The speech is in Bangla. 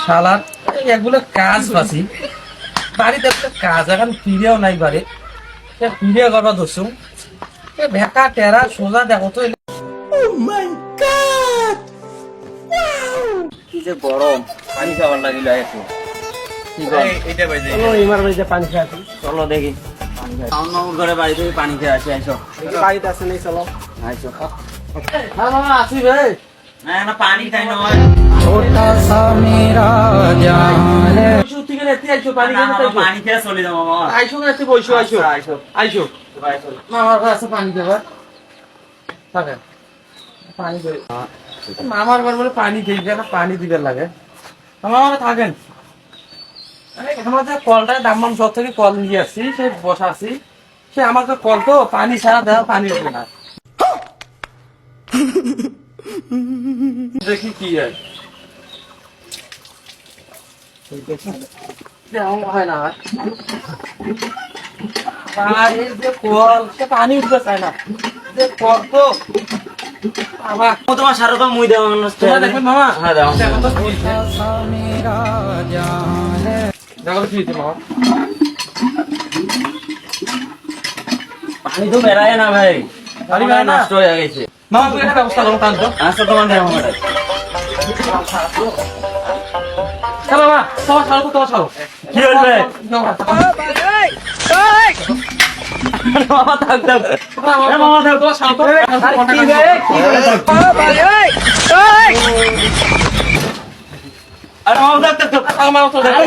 শালার এগুলো কাজ পাচ্ছি বাড়িতে একটা কাজ এখন ফিরেও নাই বাড়ি ফিরে করবা দোষুম ভেকা টেরা সোজা দেখো তো কি যে গরম পানি খাবার লাগিল একটু পানি খেয়ে আসি চলো দেখি ঘরে বাড়ি থেকে পানি খেয়ে আসি আইসো বাড়িতে আসে নেই চলো আইসো মামা আসি ভাই না পানি খাই না छोटा सा मेरा जान है শুতি করে এতে আইছো পানি খেতে আইছো পানি খেয়ে চলে যাও মামা আইছো না এতে বইছো আইছো আইছো আইছো মামার কাছে পানি দেবা থাকে পানি দেই মামার ঘর বলে পানি দেই না পানি দিবে লাগে মামা থাকেন আরে আমাদের কলটা দাম্মাম সব থেকে কল নিয়ে আসছি সে বসা আছি সে আমার তো কল তো পানি ছাড়া দেওয়া পানি হবে না দেখি কি হয় হয় না পানি উঠতে চায় না যে কল তো তোমার সারা তো মুই দেওয়া দেখবেন মামা হ্যাঁ দেখো মামা পানি তো বেড়ায় না ভাই পানি বেড়ায় নষ্ট হয়ে গেছে মামা তুই একটা ব্যবস্থা করো টানতো আচ্ছা তোমার দেয় মামা চলো মামা তোমার ছাড়ো তো তোমার ছাড়ো কি হইবে মামা থাক থাক মামা থাক তোমার ছাড়ো তো কি রে আরে মামা থাক থাক মামা তো দেখো